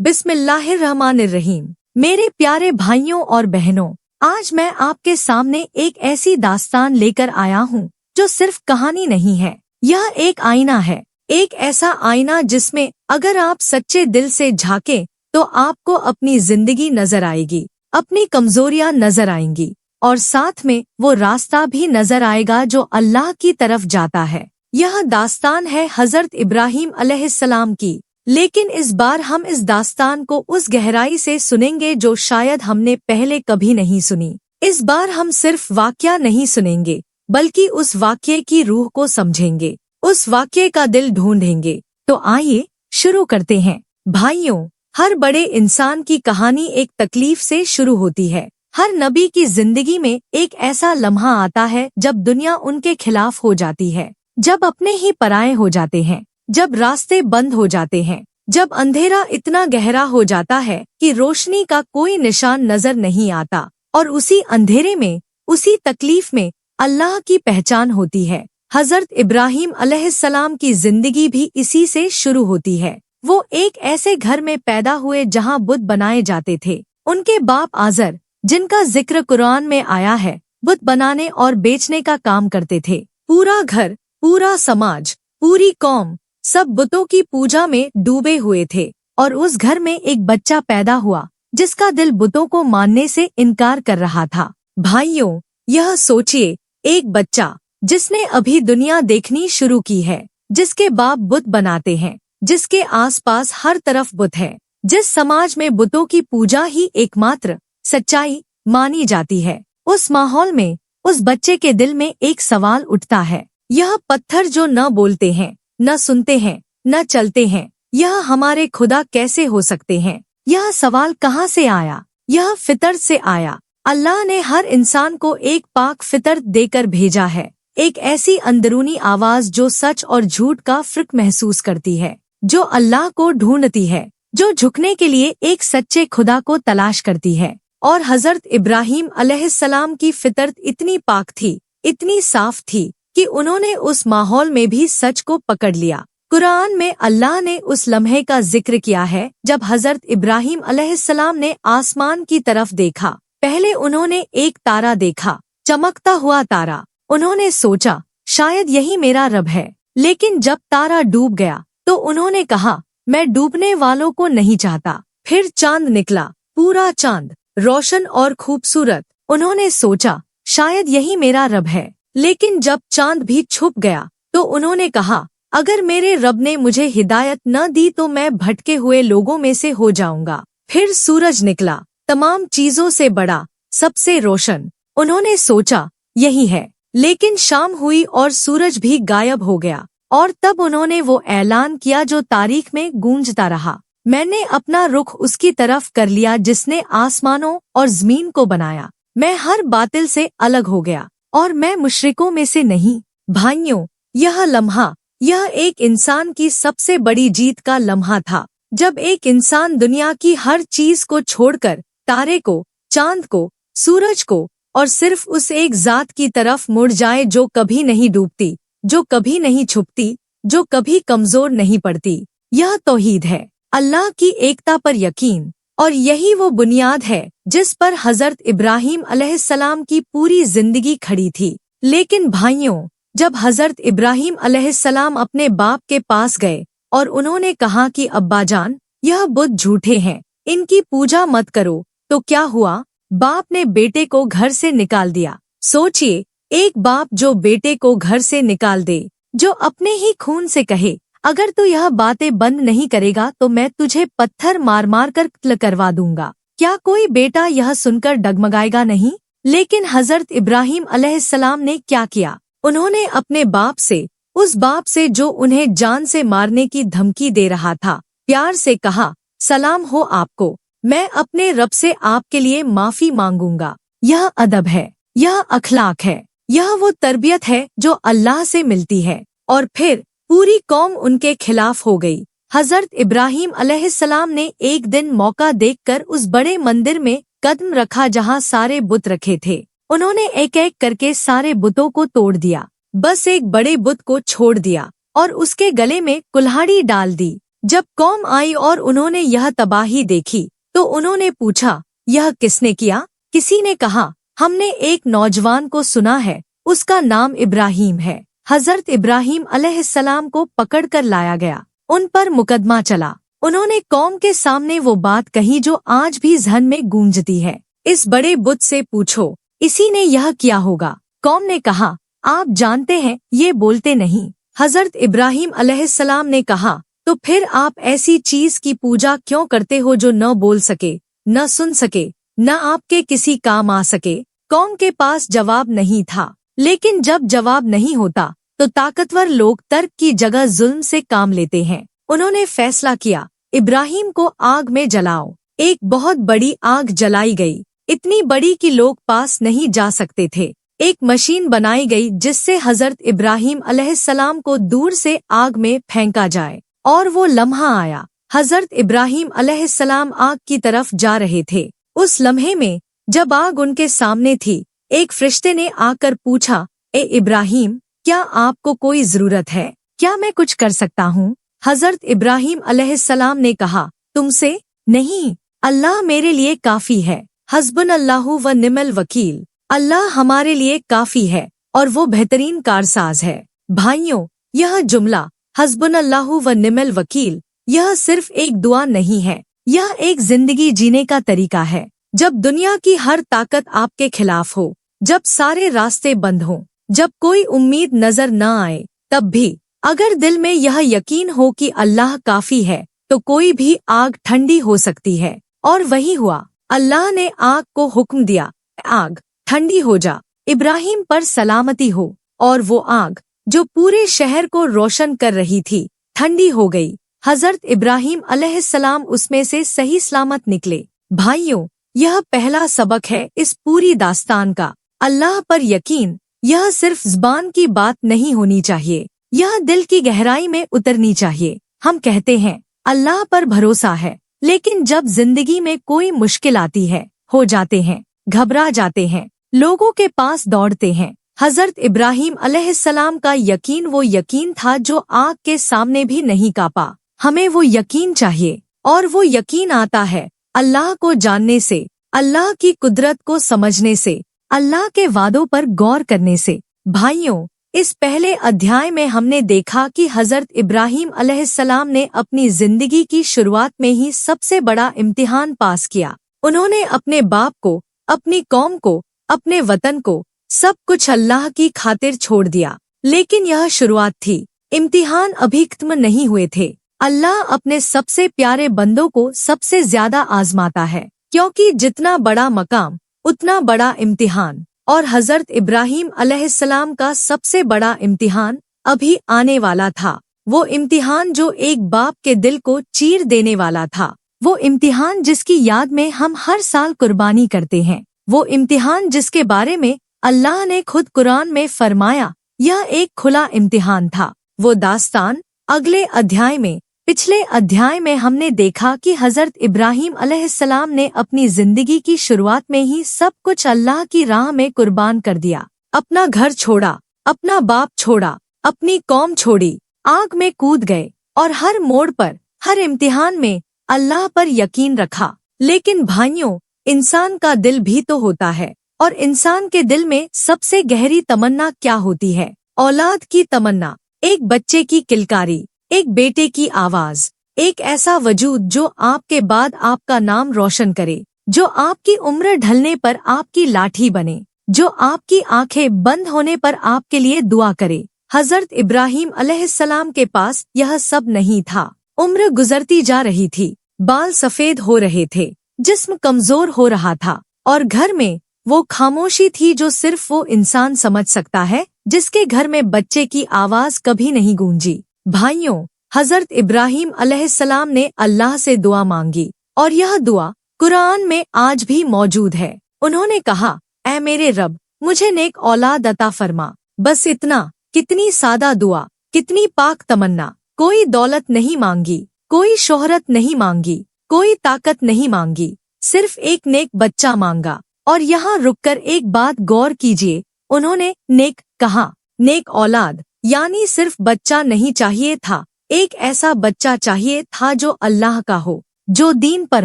बिस्मिल्लाहिर्रहमानिर्रहीम। मेरे प्यारे भाइयों और बहनों, आज मैं आपके सामने एक ऐसी दास्तान लेकर आया हूँ जो सिर्फ कहानी नहीं है। यह एक आईना है, एक ऐसा आईना जिसमें अगर आप सच्चे दिल से झांकें तो आपको अपनी जिंदगी नजर आएगी, अपनी कमजोरियां नजर आएंगी और साथ में वो रास्ता भी नजर आएगा जो अल्लाह की तरफ जाता है। यह दास्तान है हजरत इब्राहिम अलैहिस्सलाम की, लेकिन इस बार हम इस दास्तान को उस गहराई से सुनेंगे जो शायद हमने पहले कभी नहीं सुनी। इस बार हम सिर्फ वाकया नहीं सुनेंगे बल्कि उस वाकये की रूह को समझेंगे, उस वाकये का दिल ढूंढेंगे। तो आइए शुरू करते हैं। भाइयों, हर बड़े इंसान की कहानी एक तकलीफ से शुरू होती है। हर नबी की जिंदगी में एक ऐसा लम्हा आता है जब दुनिया उनके खिलाफ हो जाती है, जब अपने ही पराये हो जाते हैं, जब रास्ते बंद हो जाते हैं, जब अंधेरा इतना गहरा हो जाता है कि रोशनी का कोई निशान नजर नहीं आता। और उसी अंधेरे में, उसी तकलीफ में अल्लाह की पहचान होती है। हजरत इब्राहिम अलैहिस्सलाम की जिंदगी भी इसी से शुरू होती है। वो एक ऐसे घर में पैदा हुए जहां बुत बनाए जाते थे। उनके बाप आजर, जिनका जिक्र कुरान में आया है, बुत बनाने और बेचने का काम करते थे। पूरा घर, पूरा समाज, पूरी कौम सब बुतों की पूजा में डूबे हुए थे। और उस घर में एक बच्चा पैदा हुआ जिसका दिल बुतों को मानने से इनकार कर रहा था। भाइयों, यह सोचिए, एक बच्चा जिसने अभी दुनिया देखनी शुरू की है, जिसके बाप बुत बनाते हैं, जिसके आसपास हर तरफ बुत है, जिस समाज में बुतों की पूजा ही एकमात्र सच्चाई मानी जाती है, उस माहौल में उस बच्चे के दिल में एक सवाल उठता है। यह पत्थर जो न बोलते हैं, न सुनते हैं, न चलते हैं, यह हमारे खुदा कैसे हो सकते हैं? यह सवाल कहाँ से आया? यह फितरत से आया। अल्लाह ने हर इंसान को एक पाक फितरत देकर भेजा है, एक ऐसी अंदरूनी आवाज जो सच और झूठ का फर्क महसूस करती है, जो अल्लाह को ढूंढती है, जो झुकने के लिए एक सच्चे खुदा को तलाश करती है। और हजरत इब्राहिम अलैहिस्सलाम की फितरत इतनी पाक थी, इतनी साफ थी कि उन्होंने उस माहौल में भी सच को पकड़ लिया। कुरान में अल्लाह ने उस लम्हे का जिक्र किया है जब हजरत इब्राहिम अलैहिस्सलाम ने आसमान की तरफ देखा। पहले उन्होंने एक तारा देखा, चमकता हुआ तारा। उन्होंने सोचा शायद यही मेरा रब है। लेकिन जब तारा डूब गया तो उन्होंने कहा, मैं डूबने वालों को नहीं चाहता। फिर चांद निकला, पूरा चांद, रोशन और खूबसूरत। उन्होंने सोचा शायद यही मेरा रब है। लेकिन जब चांद भी छुप गया तो उन्होंने कहा, अगर मेरे रब ने मुझे हिदायत न दी तो मैं भटके हुए लोगों में से हो जाऊंगा। फिर सूरज निकला, तमाम चीजों से बड़ा, सबसे रोशन। उन्होंने सोचा यही है। लेकिन शाम हुई और सूरज भी गायब हो गया। और तब उन्होंने वो ऐलान किया जो तारीख में गूंजता रहा, मैंने अपना रुख उसकी तरफ कर लिया जिसने आसमानों और जमीन को बनाया। मैं हर बातिल से अलग हो गया और मैं मुशरिकों में से नहीं। भाइयों, यह लम्हा, यह एक इंसान की सबसे बड़ी जीत का लम्हा था, जब एक इंसान दुनिया की हर चीज को छोड़कर तारे को, चांद को, सूरज को और सिर्फ उस एक जात की तरफ मुड़ जाए जो कभी नहीं डूबती, जो कभी नहीं छुपती, जो कभी कमजोर नहीं पड़ती। यह तौहीद है, अल्लाह की एकता पर यकीन। और यही वो बुनियाद है जिस पर हजरत इब्राहिम अलैहिस्सलाम की पूरी जिंदगी खड़ी थी। लेकिन भाइयों, जब हजरत इब्राहिम अलैहिस्सलाम अपने बाप के पास गए और उन्होंने कहा कि अब्बाजान, यह बुत झूठे हैं, इनकी पूजा मत करो, तो क्या हुआ? बाप ने बेटे को घर से निकाल दिया। सोचिए, एक बाप जो बेटे को घर से निकाल दे, जो अपने ही खून से कहे, अगर तू यह बातें बंद नहीं करेगा तो मैं तुझे पत्थर मार मार कर कत्ल करवा दूंगा। क्या कोई बेटा यह सुनकर डगमगाएगा नहीं? लेकिन हजरत इब्राहिम अलैहिस्सलाम ने क्या किया? उन्होंने अपने बाप से, उस बाप से जो उन्हें जान से मारने की धमकी दे रहा था, प्यार से कहा, सलाम हो आपको, मैं अपने रब से आपके लिए माफी मांगूंगा। यह अदब है, यह अखलाक है, यह वो तरबियत है जो अल्लाह से मिलती है। और फिर पूरी कौम उनके खिलाफ हो गई। हजरत इब्राहिम अलैहिस्सलाम ने एक दिन मौका देखकर उस बड़े मंदिर में कदम रखा जहां सारे बुत रखे थे। उन्होंने एक एक करके सारे बुतों को तोड़ दिया, बस एक बड़े बुत को छोड़ दिया और उसके गले में कुल्हाड़ी डाल दी। जब कौम आई और उन्होंने यह तबाही देखी तो उन्होंने पूछा, यह किसने किया? किसी ने कहा, हमने एक नौजवान को सुना है, उसका नाम इब्राहिम है। हजरत इब्राहिम अलैहिस्सलाम को पकड़कर लाया गया, उन पर मुकदमा चला। उन्होंने कौम के सामने वो बात कही जो आज भी ज़हन में गूंजती है, इस बड़े बुत से पूछो, इसी ने यह किया होगा। कौम ने कहा, आप जानते हैं ये बोलते नहीं। हजरत इब्राहिम अलैहिस्सलाम ने कहा, तो फिर आप ऐसी चीज की पूजा क्यों करते हो जो न बोल सके, न सुन सके, न आपके किसी काम आ सके? कौम के पास जवाब नहीं था, लेकिन जब जवाब नहीं होता तो ताकतवर लोग तर्क की जगह जुल्म से काम लेते हैं। उन्होंने फैसला किया, इब्राहिम को आग में जलाओ। एक बहुत बड़ी आग जलाई गई, इतनी बड़ी कि लोग पास नहीं जा सकते थे। एक मशीन बनाई गई जिससे हजरत इब्राहिम अलैहिस्सलाम को दूर से आग में फेंका जाए, और वो लम्हा आया। हजरत इब्राहिम अलैहिस्सलाम आग की तरफ जा रहे थे। उस लम्हे में जब आग उनके सामने थी, एक फरिश्ते ने आकर पूछा, ए इब्राहिम, क्या आपको कोई जरूरत है? क्या मैं कुछ कर सकता हूँ? हजरत इब्राहिम अलैहिस्सलाम ने कहा, तुमसे? नहीं, अल्लाह मेरे लिए काफी है। हस्बुनल्लाहु व निमल वकील। अल्लाह हमारे लिए काफी है और वो बेहतरीन कारसाज है। भाइयों, यह जुमला हस्बुनल्लाहु व निमल वकील यह सिर्फ एक दुआ नहीं है, यह एक जिंदगी जीने का तरीका है। जब दुनिया की हर ताकत आपके खिलाफ हो, जब सारे रास्ते बंद हों, जब कोई उम्मीद नजर न आए, तब भी अगर दिल में यह यकीन हो कि अल्लाह काफी है, तो कोई भी आग ठंडी हो सकती है। और वही हुआ। अल्लाह ने आग को हुक्म दिया, आग ठंडी हो जा, इब्राहिम पर सलामती हो। और वो आग जो पूरे शहर को रोशन कर रही थी, ठंडी हो गई। हजरत इब्राहिम अलैहिस्सलाम उसमें से सही सलामत निकले। भाइयों, यह पहला सबक है इस पूरी दास्तान का। अल्लाह पर यकीन यह सिर्फ ज़ुबान की बात नहीं होनी चाहिए, यह दिल की गहराई में उतरनी चाहिए। हम कहते हैं अल्लाह पर भरोसा है, लेकिन जब जिंदगी में कोई मुश्किल आती है, हो जाते हैं, घबरा जाते हैं, लोगों के पास दौड़ते हैं। हजरत इब्राहिम अलैहिस्सलाम का यकीन वो यकीन था जो आग के सामने भी नहीं कांपा। हमें वो यकीन चाहिए, और वो यकीन आता है अल्लाह को जानने से, अल्लाह की कुदरत को समझने से, अल्लाह के वादों पर गौर करने से। भाइयों, इस पहले अध्याय में हमने देखा कि हजरत इब्राहिम अलैहिस्सलाम ने अपनी जिंदगी की शुरुआत में ही सबसे बड़ा इम्तिहान पास किया। उन्होंने अपने बाप को, अपनी कौम को, अपने वतन को, सब कुछ अल्लाह की खातिर छोड़ दिया। लेकिन यह शुरुआत थी, इम्तिहान अभी खत्म नहीं हुए थे। अल्लाह अपने सबसे प्यारे बंदों को सबसे ज्यादा आजमाता है, क्योंकि जितना बड़ा मकाम उतना बड़ा इम्तिहान। और हजरत इब्राहिम अलैहिस्सलाम का सबसे बड़ा इम्तिहान अभी आने वाला था। वो इम्तिहान जो एक बाप के दिल को चीर देने वाला था। वो इम्तिहान जिसकी याद में हम हर साल कुर्बानी करते हैं। वो इम्तिहान जिसके बारे में अल्लाह ने खुद कुरान में फरमाया, यह एक खुला इम्तिहान था। वो दास्तान अगले अध्याय में, पिछले अध्याय में हमने देखा कि हजरत इब्राहिम अलैहिस्सलाम ने अपनी जिंदगी की शुरुआत में ही सब कुछ अल्लाह की राह में कुर्बान कर दिया। अपना घर छोड़ा, अपना बाप छोड़ा, अपनी कौम छोड़ी, आग में कूद गए और हर मोड़ पर, हर इम्तिहान में अल्लाह पर यकीन रखा। लेकिन भाइयों, इंसान का दिल भी तो होता है, और इंसान के दिल में सबसे गहरी तमन्ना क्या होती है? औलाद की तमन्ना, एक बच्चे की किलकारी, एक बेटे की आवाज, एक ऐसा वजूद जो आपके बाद आपका नाम रोशन करे, जो आपकी उम्र ढलने पर आपकी लाठी बने, जो आपकी आंखें बंद होने पर आपके लिए दुआ करे। हजरत इब्राहिम अलैहिस्सलाम के पास यह सब नहीं था। उम्र गुजरती जा रही थी, बाल सफेद हो रहे थे, जिस्म कमजोर हो रहा था, और घर में वो खामोशी थी जो सिर्फ वो इंसान समझ सकता है जिसके घर में बच्चे की आवाज कभी नहीं गूंजी। भाइयों, हजरत इब्राहिम अलैहिस्सलाम ने अल्लाह से दुआ मांगी, और यह दुआ कुरान में आज भी मौजूद है। उन्होंने कहा, ऐ मेरे रब, मुझे नेक औलाद अता फरमा। बस इतना। कितनी सादा दुआ, कितनी पाक तमन्ना। कोई दौलत नहीं मांगी, कोई शोहरत नहीं मांगी, कोई ताकत नहीं मांगी, सिर्फ एक नेक बच्चा मांगा। और यहाँ रुककर एक बात गौर कीजिए, उन्होंने नेक कहा। नेक औलाद यानी सिर्फ बच्चा नहीं चाहिए था, एक ऐसा बच्चा चाहिए था जो अल्लाह का हो, जो दीन पर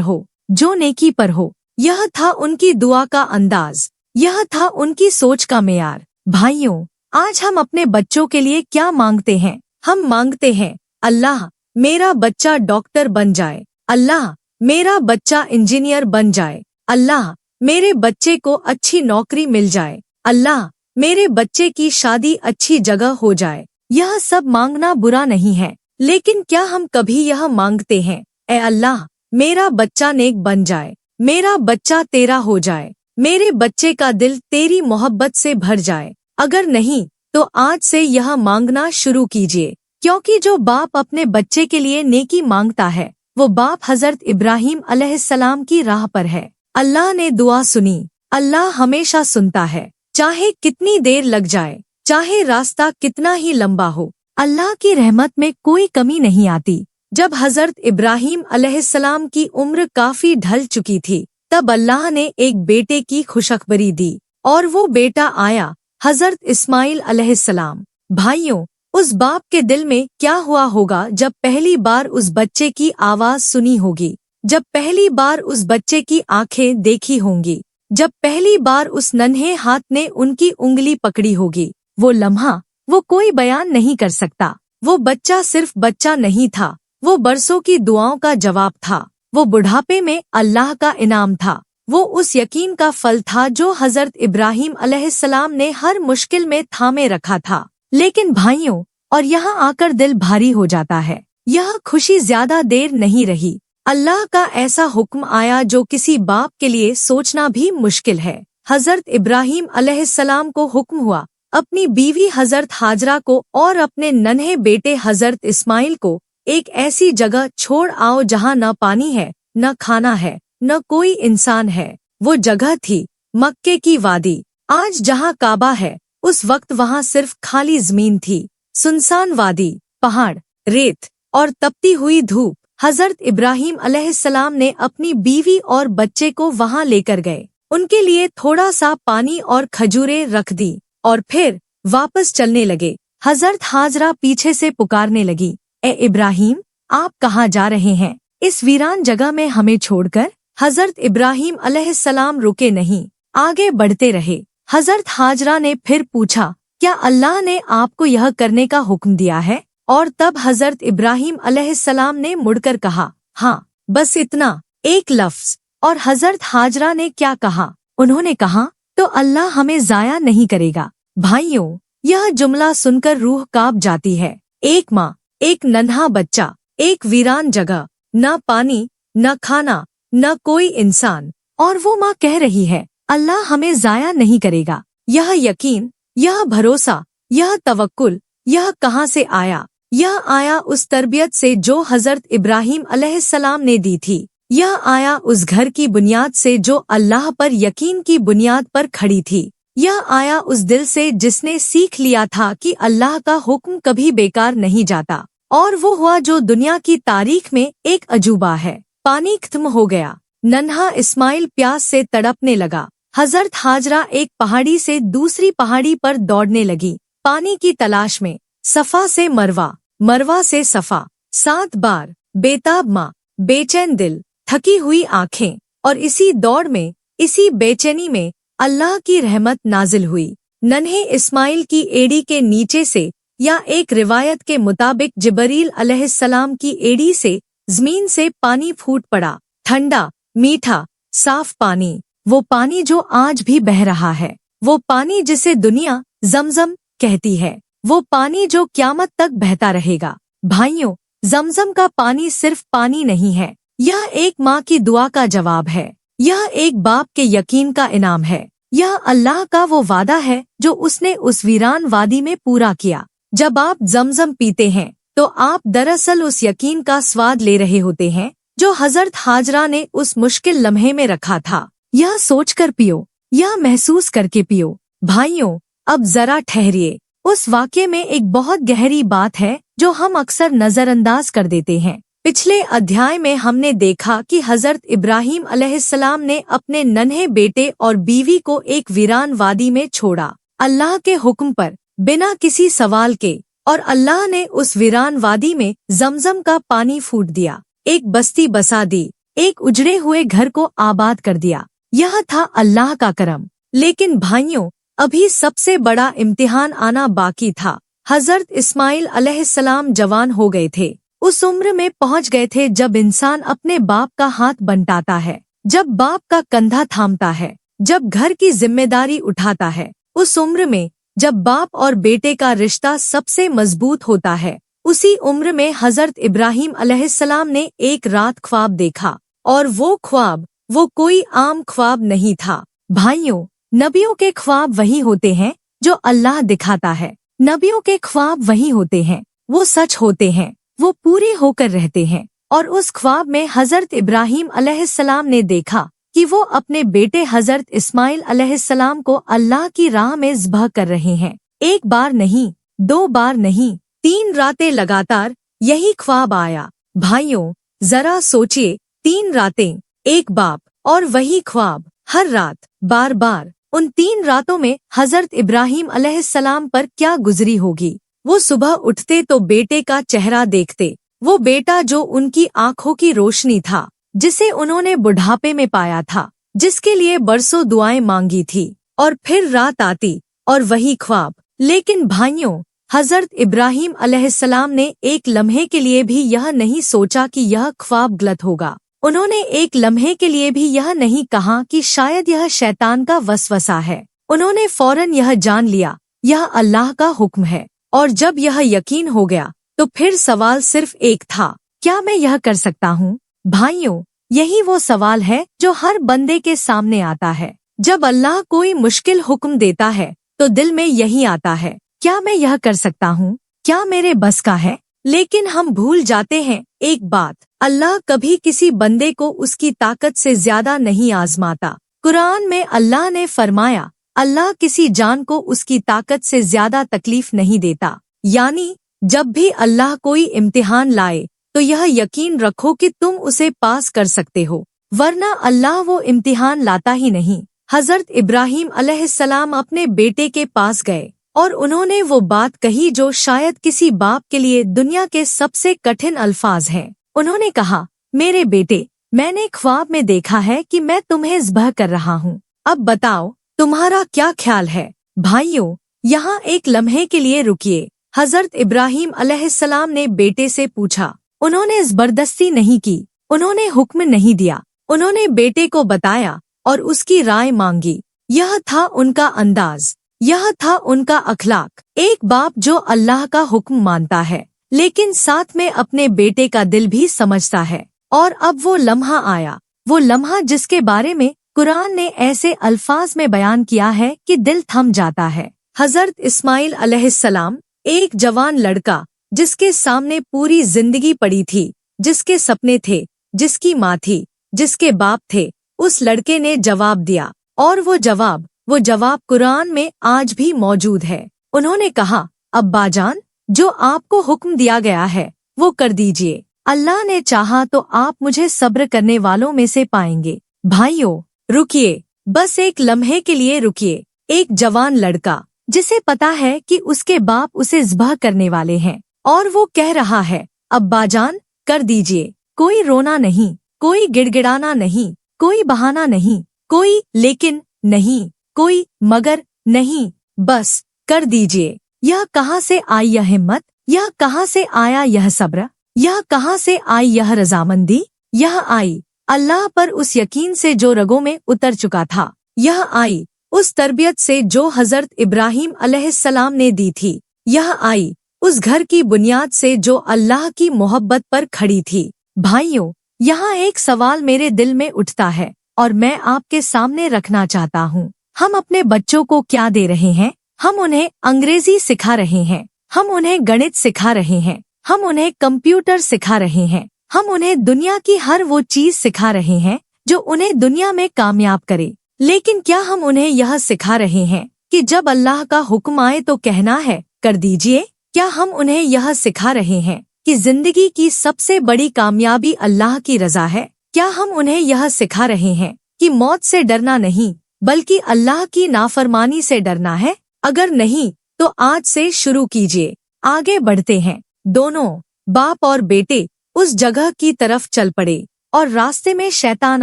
हो, जो नेकी पर हो। यह था उनकी दुआ का अंदाज, यह था उनकी सोच का मेयार। भाइयों, आज हम अपने बच्चों के लिए क्या मांगते हैं? हम मांगते हैं, अल्लाह मेरा बच्चा डॉक्टर बन जाए, अल्लाह मेरा बच्चा इंजीनियर बन जाए, अल्लाह मेरे बच्चे को अच्छी नौकरी मिल जाए, अल्लाह मेरे बच्चे की शादी अच्छी जगह हो जाए। यह सब मांगना बुरा नहीं है, लेकिन क्या हम कभी यह मांगते हैं, ए अल्लाह मेरा बच्चा नेक बन जाए, मेरा बच्चा तेरा हो जाए, मेरे बच्चे का दिल तेरी मोहब्बत से भर जाए? अगर नहीं तो आज से यह मांगना शुरू कीजिए, क्योंकि जो बाप अपने बच्चे के लिए नेकी मांगता है वो बाप हजरत इब्राहिम अलैहिस्सलाम की राह पर है। अल्लाह ने दुआ सुनी, अल्लाह हमेशा सुनता है, चाहे कितनी देर लग जाए, चाहे रास्ता कितना ही लंबा हो, अल्लाह की रहमत में कोई कमी नहीं आती। जब हजरत इब्राहिम अलैहिस्सलाम की उम्र काफी ढल चुकी थी, तब अल्लाह ने एक बेटे की खुशखबरी दी और वो बेटा आया, हजरत इस्माइल अलैहिस्सलाम। भाइयों, उस बाप के दिल में क्या हुआ होगा जब पहली बार उस बच्चे की आवाज सुनी होगी, जब पहली बार उस बच्चे की आंखें देखी होंगी, जब पहली बार उस नन्हे हाथ ने उनकी उंगली पकड़ी होगी। वो लम्हा वो कोई बयान नहीं कर सकता। वो बच्चा सिर्फ बच्चा नहीं था, वो बरसों की दुआओं का जवाब था, वो बुढ़ापे में अल्लाह का इनाम था, वो उस यकीन का फल था जो हजरत इब्राहिम अलैहिस्सलाम ने हर मुश्किल में थामे रखा था। लेकिन भाइयों, और यहाँ आकर दिल भारी हो जाता है। यह खुशी ज्यादा देर नहीं रही। अल्लाह का ऐसा हुक्म आया जो किसी बाप के लिए सोचना भी मुश्किल है। हजरत इब्राहिम अलैहिस्सलाम को हुक्म हुआ, अपनी बीवी हजरत हाजरा को और अपने नन्हे बेटे हजरत इस्माइल को एक ऐसी जगह छोड़ आओ जहाँ न पानी है, न खाना है, न कोई इंसान है। वो जगह थी मक्के की वादी। आज जहाँ काबा है, उस वक्त वहाँ सिर्फ खाली जमीन थी, सुनसान वादी, पहाड़, रेत और तपती हुई धूप। हजरत इब्राहिम अलैहिस्सलाम ने अपनी बीवी और बच्चे को वहाँ लेकर गए, उनके लिए थोड़ा सा पानी और खजूरें रख दी और फिर वापस चलने लगे। हजरत हाजरा पीछे से पुकारने लगी, ए इब्राहिम, आप कहाँ जा रहे हैं, इस वीरान जगह में हमें छोड़कर? हजरत इब्राहिम अलैहिस्सलाम रुके नहीं, आगे बढ़ते रहे। हजरत हाजरा ने फिर पूछा, क्या अल्लाह ने आपको यह करने का हुक्म दिया है? और तब हजरत इब्राहिम अलैहिस्सलाम ने मुड़कर कहा, हाँ, बस इतना, एक लफ्ज। और हजरत हाजरा ने क्या कहा? उन्होंने कहा, तो अल्लाह हमें जाया नहीं करेगा। भाइयों, यह जुमला सुनकर रूह कांप जाती है। एक माँ, एक नन्हा बच्चा, एक वीरान जगह, न पानी, न खाना, न कोई इंसान, और वो माँ कह रही है, अल्लाह हमें जाया नहीं करेगा। यह यकीन, यह भरोसा, यह तवक्कुल, यह कहाँ से आया? यह आया उस तरबियत से जो हजरत इब्राहिम अलैहिस्सलाम ने दी थी। यह आया उस घर की बुनियाद से जो अल्लाह पर यकीन की बुनियाद पर खड़ी थी। यह आया उस दिल से जिसने सीख लिया था कि अल्लाह का हुक्म कभी बेकार नहीं जाता। और वो हुआ जो दुनिया की तारीख में एक अजूबा है। पानी खत्म हो गया। नन्हा इस्माइल प्यास से तड़पने लगा। हजरत हाजरा एक पहाड़ी से दूसरी पहाड़ी पर दौड़ने लगी, पानी की तलाश में। सफा से मरवा, मरवा से सफा, 7 बार। बेताब माँ, बेचैन दिल, थकी हुई आंखें। और इसी दौड़ में, इसी बेचैनी में अल्लाह की रहमत नाजिल हुई। नन्हे इस्माइल की एड़ी के नीचे से, या एक रिवायत के मुताबिक जिब्रील अलैहिस्सलाम की एड़ी से जमीन से पानी फूट पड़ा। ठंडा, मीठा, साफ पानी। वो पानी जो आज भी बह रहा है। वो पानी जिसे दुनिया जमजम कहती है। वो पानी जो क़यामत तक बहता रहेगा। भाइयों, जमजम का पानी सिर्फ पानी नहीं है। यह एक माँ की दुआ का जवाब है। यह एक बाप के यकीन का इनाम है। यह अल्लाह का वो वादा है जो उसने उस वीरान वादी में पूरा किया। जब आप जमजम पीते हैं तो आप दरअसल उस यकीन का स्वाद ले रहे होते हैं जो हजरत हाजरा ने उस मुश्किल लम्हे में रखा था। यह सोचकर पियो, यह महसूस करके पियो। भाइयों, अब जरा ठहरिए। उस वाक़ये में एक बहुत गहरी बात है जो हम अक्सर नजरअंदाज कर देते हैं। पिछले अध्याय में हमने देखा कि हजरत इब्राहिम अलैहिस्सलाम ने अपने नन्हे बेटे और बीवी को एक वीरान वादी में छोड़ा, अल्लाह के हुक्म पर, बिना किसी सवाल के और अल्लाह ने उस वीरान वादी में जमजम का पानी फूट दिया, एक बस्ती बसा दी, एक उजड़े हुए घर को आबाद कर दिया। यह था अल्लाह का करम। लेकिन भाइयों, अभी सबसे बड़ा इम्तिहान आना बाकी था। हजरत इस्माइल अलैहिस्सलाम जवान हो गए थे, उस उम्र में पहुंच गए थे जब इंसान अपने बाप का हाथ बंटाता है, जब बाप का कंधा थामता है, जब घर की जिम्मेदारी उठाता है। उस उम्र में जब बाप और बेटे का रिश्ता सबसे मजबूत होता है। उसी उम्र में हजरत इब्राहिम अलैहिस्सलाम ने एक रात ख्वाब देखा, और वो ख्वाब वो कोई आम ख्वाब नहीं था। भाइयों, नबियों के ख्वाब वही होते हैं जो अल्लाह दिखाता है। नबियों के ख्वाब वही होते हैं, वो सच होते हैं, वो पूरे होकर रहते हैं। और उस ख्वाब में हजरत इब्राहिम अलैहिस्सलाम ने देखा कि वो अपने बेटे हजरत इस्माइल अलैहिस्सलाम को अल्लाह की राह में ज़िबह कर रहे हैं। एक बार नहीं, 2 बार नहीं, 3 रातें लगातार यही ख्वाब आया। भाइयों, जरा सोचिए, 3 रातें, एक बाप और वही ख्वाब, हर रात, बार बार। उन 3 रातों में हजरत इब्राहिम अलैहिस्सलाम पर क्या गुजरी होगी। वो सुबह उठते तो बेटे का चेहरा देखते, वो बेटा जो उनकी आंखों की रोशनी था, जिसे उन्होंने बुढ़ापे में पाया था, जिसके लिए बरसों दुआएं मांगी थी। और फिर रात आती और वही ख्वाब। लेकिन भाइयों, हजरत इब्राहिम अलैहिस्सलाम ने एक लम्हे के लिए भी यह नहीं सोचा कि यह ख्वाब गलत होगा। उन्होंने एक लम्हे के लिए भी यह नहीं कहा कि शायद यह शैतान का वसवसा है। उन्होंने फौरन यह जान लिया, यह अल्लाह का हुक्म है। और जब यह यकीन हो गया तो फिर सवाल सिर्फ एक था, क्या मैं यह कर सकता हूँ? भाइयों, यही वो सवाल है जो हर बंदे के सामने आता है। जब अल्लाह कोई मुश्किल हुक्म देता है तो दिल में यही आता है, क्या मैं यह कर सकता हूँ? क्या मेरे बस का है? लेकिन हम भूल जाते हैं एक बात, अल्लाह कभी किसी बंदे को उसकी ताकत से ज्यादा नहीं आजमाता। कुरान में अल्लाह ने फरमाया, अल्लाह किसी जान को उसकी ताकत से ज्यादा तकलीफ नहीं देता। यानी जब भी अल्लाह कोई इम्तिहान लाए तो यह यकीन रखो कि तुम उसे पास कर सकते हो, वरना अल्लाह वो इम्तिहान लाता ही नहीं। हजरत इब्राहिम अलैहिस्सलाम अपने बेटे के पास गए और उन्होंने वो बात कही जो शायद किसी बाप के लिए दुनिया के सबसे कठिन अल्फाज हैं। उन्होंने कहा, मेरे बेटे, मैंने ख्वाब में देखा है कि मैं तुम्हें ज़िबह कर रहा हूँ, अब बताओ तुम्हारा क्या ख्याल है? भाइयों, यहाँ एक लम्हे के लिए रुकिए। हजरत इब्राहिम अलैहिस्सलाम ने बेटे से पूछा। उन्होंने जबरदस्ती नहीं की, उन्होंने हुक्म नहीं दिया, उन्होंने बेटे को बताया और उसकी राय मांगी। यह था उनका अंदाज, यह था उनका अखलाक। एक बाप जो अल्लाह का हुक्म मानता है लेकिन साथ में अपने बेटे का दिल भी समझता है। और अब वो लम्हा आया, वो लम्हा जिसके बारे में कुरान ने ऐसे अल्फाज में बयान किया है कि दिल थम जाता है। हजरत इस्माइल अलैहिस्सलाम, एक जवान लड़का जिसके सामने पूरी जिंदगी पड़ी थी, जिसके सपने थे, जिसकी माँ थी, जिसके बाप थे, उस लड़के ने जवाब दिया। और वो जवाब कुरान में आज भी मौजूद है। उन्होंने कहा, अब्बाजान, जो आपको हुक्म दिया गया है वो कर दीजिए। अल्लाह ने चाहा तो आप मुझे सब्र करने वालों में से पाएंगे। भाइयों, रुकिए, बस एक लम्हे के लिए रुकिए। एक जवान लड़का जिसे पता है कि उसके बाप उसे ज़िबह करने वाले हैं और वो कह रहा है, अब्बाजान कर दीजिए। कोई रोना नहीं, कोई गिड़गिड़ाना नहीं, कोई बहाना नहीं, कोई लेकिन नहीं, कोई मगर नहीं, बस कर दीजिए। यह कहाँ से आई यह हिम्मत? यह कहाँ से आया यह सब्र? यह कहाँ से आई यह रजामंदी? यह आई अल्लाह पर उस यकीन से जो रगों में उतर चुका था। यह आई उस तरबियत से जो हजरत इब्राहिम अलैहिस्सलाम ने दी थी। यह आई उस घर की बुनियाद से जो अल्लाह की मोहब्बत पर खड़ी थी। भाइयों, यहाँ एक सवाल मेरे दिल में उठता है और मैं आपके सामने रखना चाहता हूँ। हम अपने बच्चों को क्या दे रहे हैं? हम उन्हें अंग्रेजी सिखा रहे हैं, हम उन्हें गणित सिखा रहे हैं, हम उन्हें कंप्यूटर सिखा रहे हैं, हम उन्हें दुनिया की हर वो चीज सिखा रहे हैं जो उन्हें दुनिया में कामयाब करे। लेकिन क्या हम उन्हें यह सिखा रहे हैं कि जब अल्लाह का हुक्म आए तो कहना है कर दीजिए? क्या हम उन्हें यह सिखा रहे हैं कि जिंदगी की सबसे बड़ी कामयाबी अल्लाह की रजा है? क्या हम उन्हें यह सिखा रहे हैं कि मौत से डरना नहीं बल्कि अल्लाह की नाफरमानी से डरना है? अगर नहीं तो आज से शुरू कीजिए। आगे बढ़ते हैं। दोनों बाप और बेटे उस जगह की तरफ चल पड़े और रास्ते में शैतान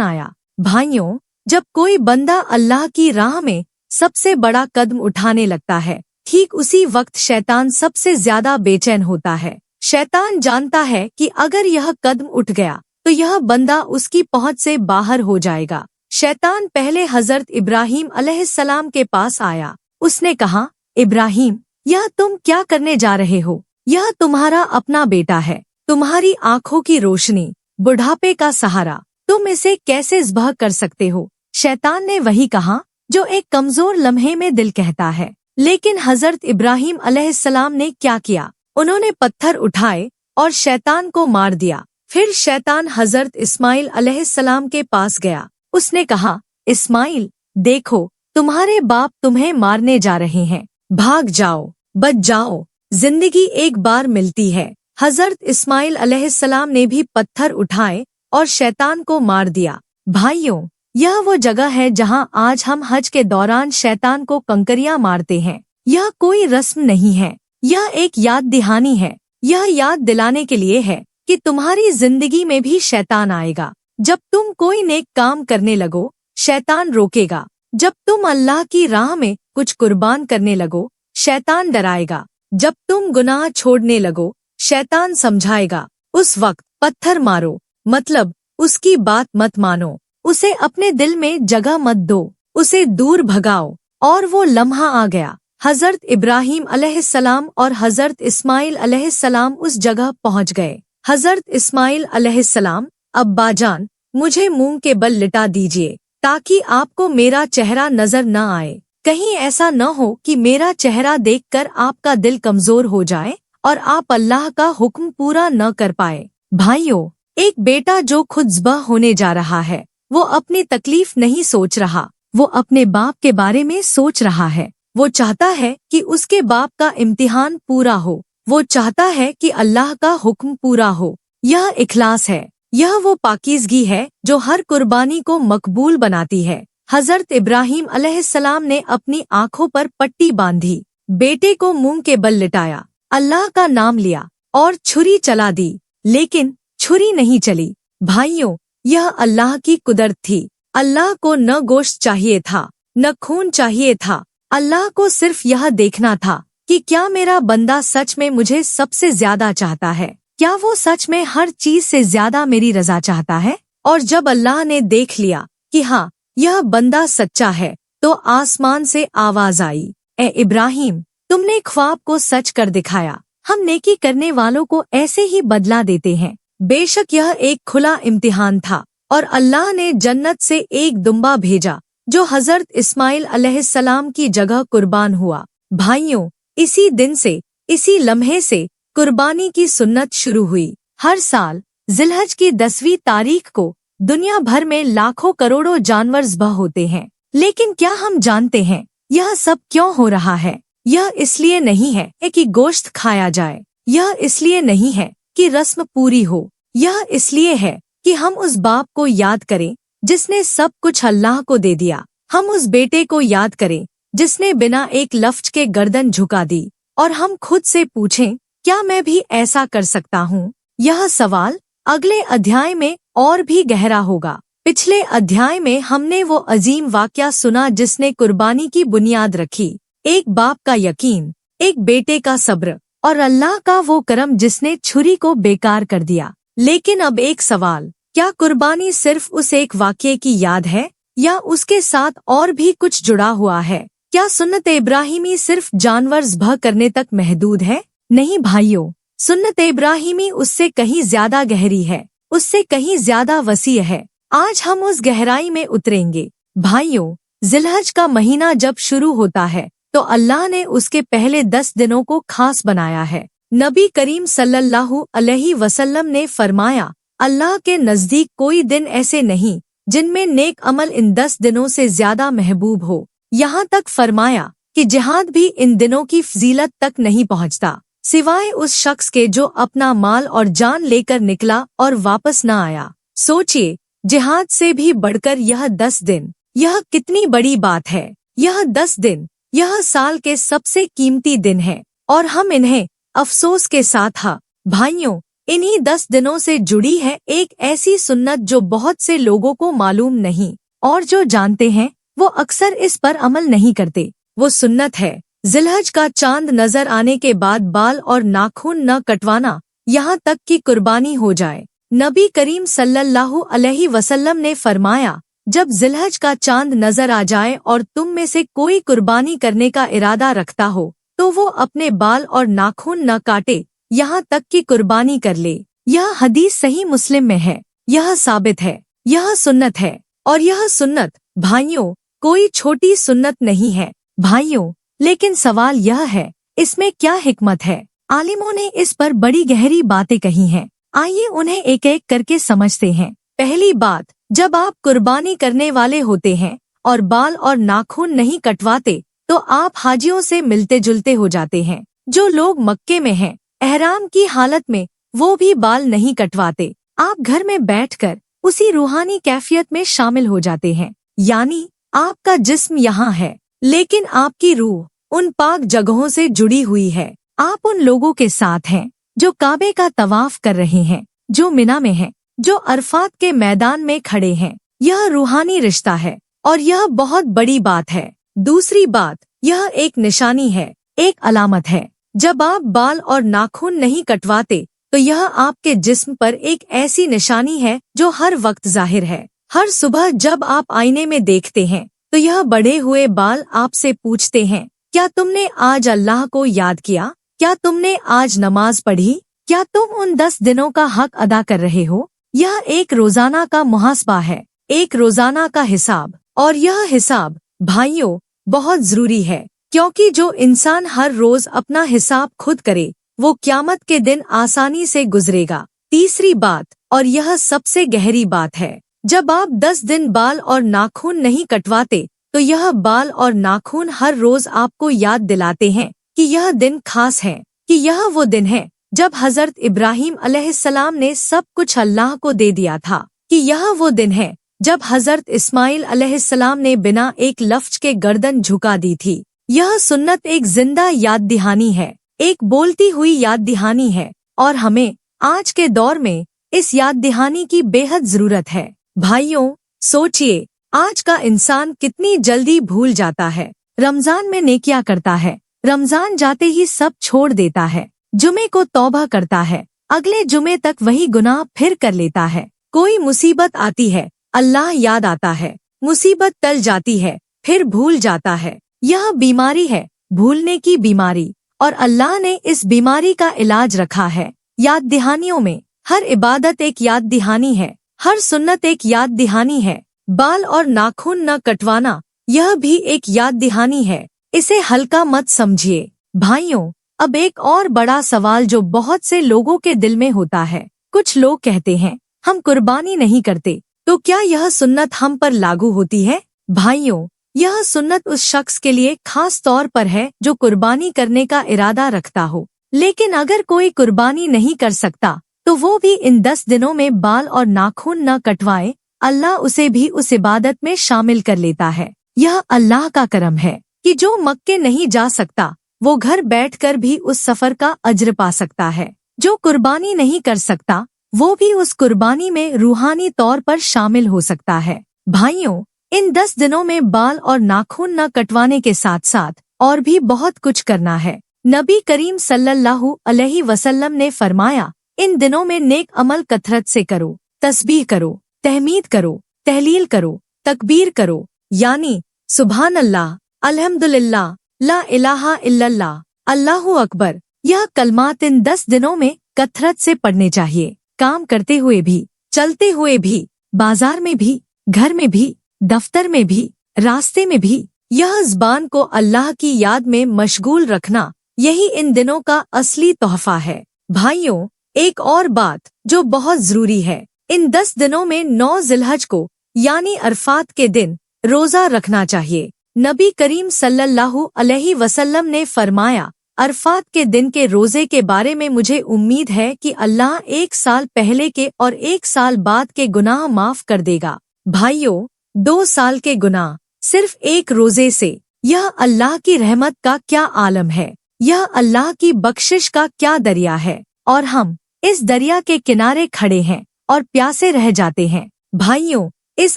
आया। भाइयों, जब कोई बंदा अल्लाह की राह में सबसे बड़ा कदम उठाने लगता है, ठीक उसी वक्त शैतान सबसे ज्यादा बेचैन होता है। शैतान जानता है कि अगर यह कदम उठ गया तो यह बंदा उसकी पहुंच से बाहर हो जाएगा। शैतान पहले हजरत इब्राहिम अलैहिस्सलाम के पास आया। उसने कहा, इब्राहिम, यह तुम क्या करने जा रहे हो? यह तुम्हारा अपना बेटा है, तुम्हारी आंखों की रोशनी, बुढ़ापे का सहारा, तुम इसे कैसे ज़ब्ह कर सकते हो? शैतान ने वही कहा जो एक कमजोर लम्हे में दिल कहता है। लेकिन हजरत इब्राहिम अलैहिस्सलाम ने क्या किया? उन्होंने पत्थर उठाए और शैतान को मार दिया। फिर शैतान हजरत इस्माइल अलैहिस्सलाम के पास गया। उसने कहा, इस्माइल, देखो तुम्हारे बाप तुम्हें मारने जा रहे हैं, भाग जाओ, बच जाओ, जिंदगी एक बार मिलती है। हजरत इस्माइल अलैहिस्सलाम ने भी पत्थर उठाए और शैतान को मार दिया। भाइयों, यह वो जगह है जहां आज हम हज के दौरान शैतान को कंकरियां मारते हैं। यह कोई रस्म नहीं है, यह एक याद दहानी है। यह याद दिलाने के लिए है कि तुम्हारी जिंदगी में भी शैतान आएगा। जब तुम कोई नेक काम करने लगो, शैतान रोकेगा। जब तुम अल्लाह की राह में कुछ कुर्बान करने लगो, शैतान डराएगा। जब तुम गुनाह छोड़ने लगो, शैतान समझाएगा। उस वक्त पत्थर मारो, मतलब उसकी बात मत मानो, उसे अपने दिल में जगह मत दो, उसे दूर भगाओ। और वो लम्हा आ गया। हजरत इब्राहिम अलैहिस्सलाम और हजरत इस्माइल अलैहिस्सलाम उस जगह पहुंच गए। हजरत इस्माइल अलैहिस्सलाम, अब्बाजान, मुझे मुंह के बल लिटा दीजिए ताकि आपको मेरा चेहरा नजर न आए। कहीं ऐसा न हो कि मेरा चेहरा देखकर आपका दिल कमजोर हो जाए और आप अल्लाह का हुक्म पूरा न कर पाए। भाइयों, एक बेटा जो खुद ज़ब्ह होने जा रहा है, वो अपनी तकलीफ नहीं सोच रहा, वो अपने बाप के बारे में सोच रहा है। वो चाहता है कि उसके बाप का इम्तिहान पूरा हो, वो चाहता है कि अल्लाह का हुक्म पूरा हो। यह इखलास है, यह वो पाकीज़गी है जो हर कुर्बानी को मकबूल बनाती है। हजरत इब्राहिम अलैहिस्सलाम ने अपनी आंखों पर पट्टी बांधी, बेटे को मुंह के बल लिटाया, अल्लाह का नाम लिया और छुरी चला दी, लेकिन छुरी नहीं चली। भाइयों, यह अल्लाह की कुदरत थी। अल्लाह को न गोश्त चाहिए था, न खून चाहिए था। अल्लाह को सिर्फ यह देखना था कि क्या मेरा बंदा सच में मुझे सबसे ज्यादा चाहता है, क्या वो सच में हर चीज से ज्यादा मेरी रजा चाहता है। और जब अल्लाह ने देख लिया कि हाँ, यह बंदा सच्चा है, तो आसमान से आवाज आई, ए इब्राहिम, तुमने ख्वाब को सच कर दिखाया। हम नेकी करने वालों को ऐसे ही बदला देते हैं। बेशक यह एक खुला इम्तिहान था और अल्लाह ने जन्नत से एक दुम्बा भेजा जो हजरत इस्माइल अलैहिस्सलाम की जगह कुर्बान हुआ। भाइयों, इसी दिन से, इसी लम्हे से कुर्बानी की सुन्नत शुरू हुई। हर साल जिलहज की 10वीं तारीख को दुनिया भर में लाखों करोड़ों जानवर ज़ब्ह होते हैं। लेकिन क्या हम जानते हैं यह सब क्यों हो रहा है? यह इसलिए नहीं है कि गोश्त खाया जाए, यह इसलिए नहीं है कि रस्म पूरी हो, यह इसलिए है कि हम उस बाप को याद करें जिसने सब कुछ अल्लाह को दे दिया। हम उस बेटे को याद करें जिसने बिना एक लफ्ज के गर्दन झुका दी। और हम खुद से पूछें, क्या मैं भी ऐसा कर सकता हूँ? यह सवाल अगले अध्याय में और भी गहरा होगा। पिछले अध्याय में हमने वो अजीम वाक़या सुना जिसने कुर्बानी की बुनियाद रखी। एक बाप का यकीन, एक बेटे का सब्र और अल्लाह का वो करम जिसने छुरी को बेकार कर दिया। लेकिन अब एक सवाल, क्या कुर्बानी सिर्फ उस एक वाक़ये की याद है या उसके साथ और भी कुछ जुड़ा हुआ है? क्या सुन्नत इब्राहिमी सिर्फ जानवर ज़ब्ह करने तक महदूद है? नहीं भाइयों, सुन्नत इब्राहिमी उससे कहीं ज्यादा गहरी है, उससे कहीं ज्यादा वसी है। आज हम उस गहराई में उतरेंगे। भाइयों, जिलहज का महीना जब शुरू होता है तो अल्लाह ने उसके पहले 10 दिनों को खास बनाया है। नबी करीम सल्लल्लाहु अलैहि वसल्लम ने फरमाया, अल्लाह के नजदीक कोई दिन ऐसे नहीं जिनमें नेक अमल इन 10 दिनों से ज्यादा महबूब हो। यहाँ तक फरमाया कि जिहाद भी इन दिनों की फजीलत तक नहीं पहुँचता, सिवाय उस शख्स के जो अपना माल और जान लेकर निकला और वापस न आया। सोचिए, जिहाद से भी बढ़कर यह 10 दिन, यह कितनी बड़ी बात है। यह 10 दिन, यह साल के सबसे कीमती दिन है और हम इन्हें अफसोस के साथ हाँ भाइयों, इन्हीं 10 दिनों से जुड़ी है एक ऐसी सुन्नत जो बहुत से लोगों को मालूम नहीं, और जो जानते हैं वो अक्सर इस पर अमल नहीं करते। वो सुन्नत है जिलहज का चांद नजर आने के बाद बाल और नाखून न कटवाना, यहाँ तक कि कुर्बानी हो जाए। नबी करीम सल्लल्लाहु अलैहि वसल्लम ने फरमाया, जब जिलहज का चांद नजर आ जाए और तुम में से कोई कुर्बानी करने का इरादा रखता हो तो वो अपने बाल और नाखून न काटे, यहाँ तक कि कुर्बानी कर ले। यह हदीस सही मुस्लिम में है। यह साबित है, यह सुन्नत है, और यह सुन्नत भाइयों कोई छोटी सुन्नत नहीं है भाइयों। लेकिन सवाल यह है, इसमें क्या हिकमत है? आलिमों ने इस पर बड़ी गहरी बातें कही हैं। आइए उन्हें एक एक करके समझते हैं। पहली बात, जब आप कुर्बानी करने वाले होते हैं और बाल और नाखून नहीं कटवाते तो आप हाजियों से मिलते जुलते हो जाते हैं। जो लोग मक्के में हैं, एहराम की हालत में, वो भी बाल नहीं कटवाते। आप घर में बैठकर उसी रूहानी कैफियत में शामिल हो जाते हैं। यानी आपका जिस्म यहाँ है लेकिन आपकी रूह उन पाक जगहों से जुड़ी हुई है। आप उन लोगों के साथ हैं जो काबे का तवाफ कर रहे हैं, जो मिना में हैं, जो अरफात के मैदान में खड़े हैं। यह रूहानी रिश्ता है और यह बहुत बड़ी बात है। दूसरी बात, यह एक निशानी है, एक अलामत है। जब आप बाल और नाखून नहीं कटवाते तो यह आपके जिस्म पर एक ऐसी निशानी है जो हर वक्त जाहिर है। हर सुबह जब आप आईने में देखते हैं तो यह बढ़े हुए बाल आपसे पूछते हैं, क्या तुमने आज अल्लाह को याद किया? क्या तुमने आज नमाज पढ़ी? क्या तुम उन 10 दिनों का हक अदा कर रहे हो? यह एक रोजाना का मुहासबा है, एक रोजाना का हिसाब। और यह हिसाब भाइयों बहुत जरूरी है, क्योंकि जो इंसान हर रोज अपना हिसाब खुद करे वो क़यामत के दिन आसानी से गुजरेगा। तीसरी बात, और यह सबसे गहरी बात है, जब आप 10 दिन बाल और नाखून नहीं कटवाते तो यह बाल और नाखून हर रोज आपको याद दिलाते हैं कि यह दिन खास है, कि यह वो दिन है जब हजरत इब्राहीम अलैहिस्सलाम ने सब कुछ अल्लाह को दे दिया था, कि यह वो दिन है जब हजरत इस्माइल अलैहिस्सलाम ने बिना एक लफ्ज के गर्दन झुका दी थी। यह सुन्नत एक जिंदा याद दहानी है, एक बोलती हुई याद दहानी है, और हमें आज के दौर में इस याद दहानी की बेहद जरूरत है। भाइयों सोचिए, आज का इंसान कितनी जल्दी भूल जाता है। रमजान में नेकियां करता है, रमजान जाते ही सब छोड़ देता है। जुमे को तौबा करता है, अगले जुमे तक वही गुनाह फिर कर लेता है। कोई मुसीबत आती है, अल्लाह याद आता है, मुसीबत टल जाती है, फिर भूल जाता है। यह बीमारी है, भूलने की बीमारी, और अल्लाह ने इस बीमारी का इलाज रखा है याद दहानियों में। हर इबादत एक याद दहानी है, हर सुन्नत एक याद दहानी है। बाल और नाखून न कटवाना यह भी एक याद दहानी है, इसे हल्का मत समझिए। भाइयों, अब एक और बड़ा सवाल जो बहुत से लोगों के दिल में होता है। कुछ लोग कहते हैं, हम कुर्बानी नहीं करते, तो क्या यह सुन्नत हम पर लागू होती है? भाइयों, यह सुन्नत उस शख्स के लिए खास तौर पर है जो कुर्बानी करने का इरादा रखता हो। लेकिन अगर कोई कुर्बानी नहीं कर सकता तो वो भी इन 10 दिनों में बाल और नाखून न कटवाए, अल्लाह उसे भी उस इबादत में शामिल कर लेता है। यह अल्लाह का करम है कि जो मक्के नहीं जा सकता वो घर बैठकर भी उस सफर का अज्र पा सकता है। जो कुर्बानी नहीं कर सकता वो भी उस कुर्बानी में रूहानी तौर पर शामिल हो सकता है। भाइयों, इन 10 दिनों में बाल और नाखून न कटवाने के साथ साथ और भी बहुत कुछ करना है। नबी करीम सल्लल्लाहु अलैहि वसल्लम ने फरमाया, इन दिनों में नेक अमल कथरत से करो, तस्बीह करो, तहमीद करो, तहलील करो, तकबीर करो, यानी सुभान अल्लाह, अल्हम्दुलिल्लाह, ला इलाहा इल्लल्लाह, अल्लाहु अकबर। यह कलमात इन 10 दिनों में कथरत से पढ़ने चाहिए। काम करते हुए भी, चलते हुए भी, बाजार में भी, घर में भी, दफ्तर में भी, रास्ते में भी, यह ज़बान को अल्लाह की याद में मशगूल रखना, यही इन दिनों का असली तोहफा है। भाइयों, एक और बात जो बहुत जरूरी है, इन 10 दिनों में 9 जिलहज को यानी अरफात के दिन रोजा रखना चाहिए। नबी करीम सल्लल्लाहु अलैहि वसल्लम ने फरमाया, अरफात के दिन के रोजे के बारे में मुझे उम्मीद है कि अल्लाह 1 साल पहले के और 1 साल बाद के गुनाह माफ कर देगा। भाइयों, 2 साल के गुनाह सिर्फ एक रोजे से, यह अल्लाह की रहमत का क्या आलम है। यह अल्लाह की बख्शिश का क्या दरिया है, और हम इस दरिया के किनारे खड़े हैं और प्यासे रह जाते हैं। भाइयों, इस